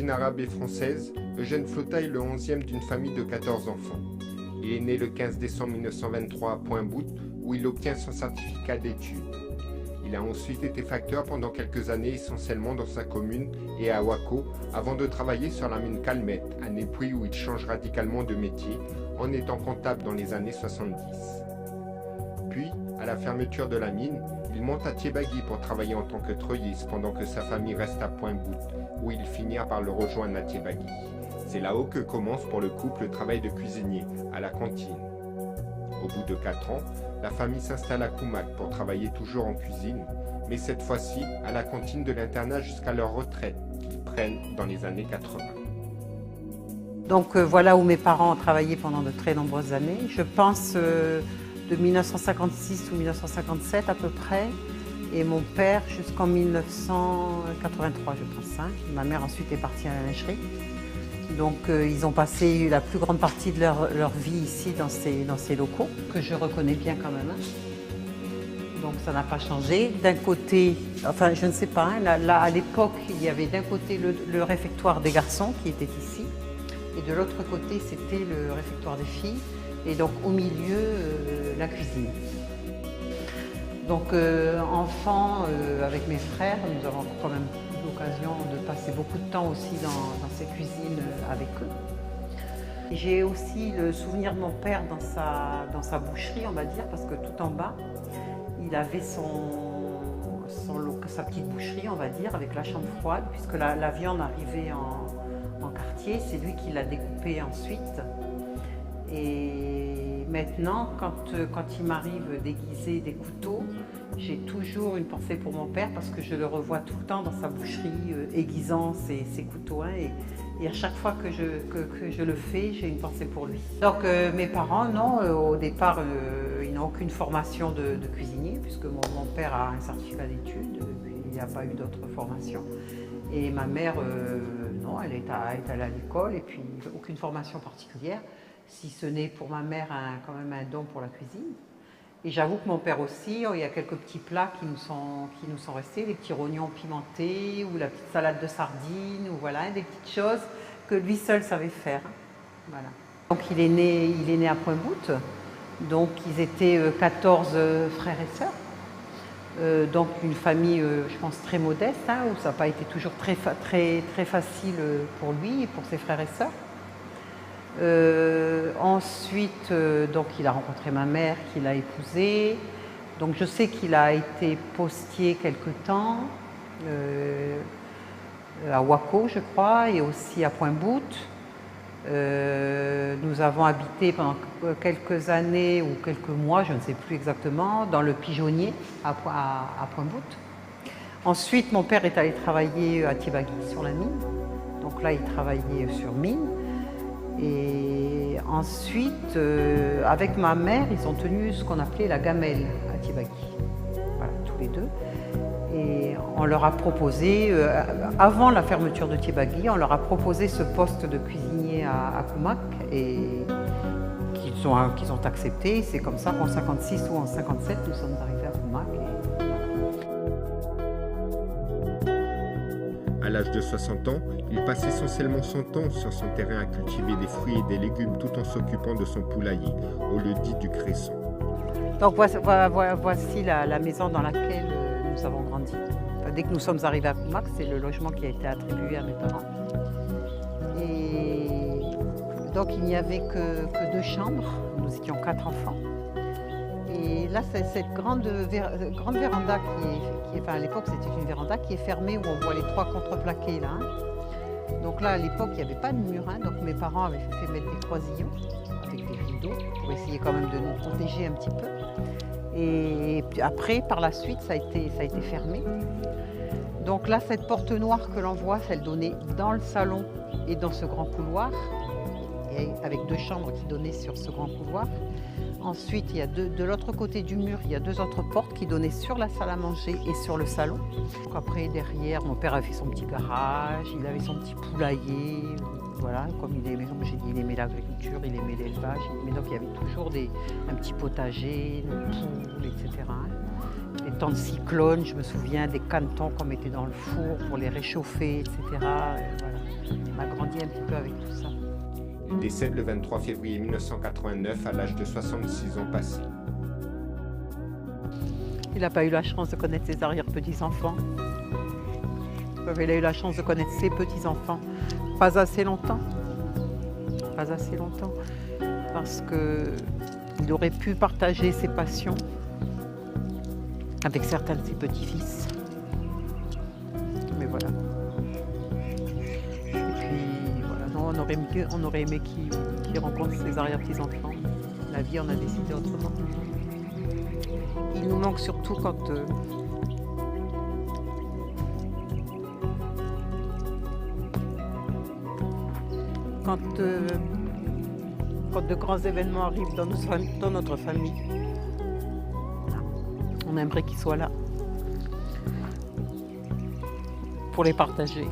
d'origine arabe et française, Eugène Flotta est le 11e d'une famille de 14 enfants. Il est né le 15 décembre 1923 à Pointe-Boute, où il obtient son certificat d'études. Il a ensuite été facteur pendant quelques années, essentiellement dans sa commune et à Wako, avant de travailler sur la mine Calmette, à Népouy où il change radicalement de métier, en étant comptable dans les années 70. Puis, à la fermeture de la mine, il monte à Thiébagui pour travailler en tant que treuilliste pendant que sa famille reste à Pointe-Boute, où il finira par le rejoindre à Thiébagui. C'est là-haut que commence pour le couple le travail de cuisinier, à la cantine. Au bout de 4 ans, la famille s'installe à Koumak pour travailler toujours en cuisine, mais cette fois-ci à la cantine de l'internat jusqu'à leur retraite, qu'ils prennent dans les années 80. Donc voilà où mes parents ont travaillé pendant de très nombreuses années. Je pense de 1956 ou 1957 à peu près, et mon père jusqu'en 1983 je pense. Ma mère ensuite est partie à la lingerie. Donc ils ont passé la plus grande partie de leur vie ici dans ces locaux, que je reconnais bien quand même. Donc ça n'a pas changé. D'un côté, enfin je ne sais pas, là à l'époque il y avait d'un côté le réfectoire des garçons qui était ici, et de l'autre côté c'était le réfectoire des filles, et donc au milieu la cuisine. Donc enfant, avec mes frères, nous avons quand même eu l'occasion de passer beaucoup de temps aussi dans ces cuisines avec eux. J'ai aussi le souvenir de mon père dans sa boucherie, on va dire, parce que tout en bas, il avait sa petite boucherie, on va dire, avec la chambre froide, puisque la viande arrivait en quartier, c'est lui qui l'a découpée ensuite. Et maintenant, quand il m'arrive d'aiguiser des couteaux, j'ai toujours une pensée pour mon père parce que je le revois tout le temps dans sa boucherie aiguisant ses couteaux. Et à chaque fois que je le fais, j'ai une pensée pour lui. Donc mes parents, non, au départ, ils n'ont aucune formation de cuisinier puisque mon père a un certificat d'études, il n'y a pas eu d'autre formation. Et ma mère, non, elle est allée à l'école et puis aucune formation particulière. Si ce n'est pour ma mère quand même un don pour la cuisine. Et j'avoue que mon père aussi, il y a quelques petits plats qui nous sont restés, les petits rognons pimentés ou la petite salade de sardines, ou voilà, des petites choses que lui seul savait faire. Voilà. Donc il est né à Pointe-Boute, donc ils étaient 14 frères et sœurs. Donc une famille, je pense, très modeste, où ça n'a pas été toujours très facile pour lui et pour ses frères et sœurs. Ensuite, donc il a rencontré ma mère, qu'il a épousée. Donc je sais qu'il a été postier quelque temps à Wako, je crois, et aussi à Pointe-Boute. Nous avons habité pendant quelques années ou quelques mois, je ne sais plus exactement, dans le pigeonnier à Pointe-Boute. Ensuite, mon père est allé travailler à Thiébagui sur la mine. Donc là, il travaillait sur mine. Et ensuite, avec ma mère, ils ont tenu ce qu'on appelait la gamelle à Thiébagui. Voilà, tous les deux. Et on leur a proposé, avant la fermeture de Thiébagui, on leur a proposé ce poste de cuisinier à Koumak et qu'ils ont accepté. C'est comme ça qu'en 56 ou en 57, nous sommes arrivés à Koumak. À l'âge de 60 ans, il passe essentiellement son temps sur son terrain à cultiver des fruits et des légumes tout en s'occupant de son poulailler, au lieu-dit du Cresson. Donc voici la maison dans laquelle nous avons grandi. Enfin, dès que nous sommes arrivés à Koumak, c'est le logement qui a été attribué à mes parents. Et donc il n'y avait que 2 chambres, nous étions 4 enfants. Et là, c'est cette grande véranda enfin, à l'époque, c'était une véranda qui est fermée où on voit les 3 contreplaqués là. Donc là, à l'époque, il n'y avait pas de mur, donc mes parents avaient fait mettre des croisillons avec des rideaux pour essayer quand même de nous protéger un petit peu. Et puis après, par la suite, ça a été fermé. Donc là, cette porte noire que l'on voit, elle donnait dans le salon et dans ce grand couloir, et avec 2 chambres qui donnaient sur ce grand couloir. Ensuite, il y a de l'autre côté du mur, il y a 2 autres portes qui donnaient sur la salle à manger et sur le salon. Donc après, derrière, mon père avait fait son petit garage, il avait son petit poulailler. Voilà, comme j'ai dit, il aimait l'agriculture, il aimait l'élevage. Mais donc, il y avait toujours un petit potager, des poules, etc. Les temps de cyclone, je me souviens des canetons qu'on mettait dans le four pour les réchauffer, etc. Voilà. On a grandi un petit peu avec tout ça. Il décède le 23 février 1989 à l'âge de 66 ans passés. Il n'a pas eu la chance de connaître ses arrière-petits-enfants. Il a eu la chance de connaître ses petits-enfants. Pas assez longtemps. Pas assez longtemps. Parce qu'il aurait pu partager ses passions avec certains de ses petits-fils. Mais voilà. Et puis voilà, non, on aurait aimé qu'il rencontre ses arrière-petits-enfants. La vie en a décidé autrement. Il nous manque surtout quand de grands événements arrivent dans notre famille. On aimerait qu'il soit là pour les partager.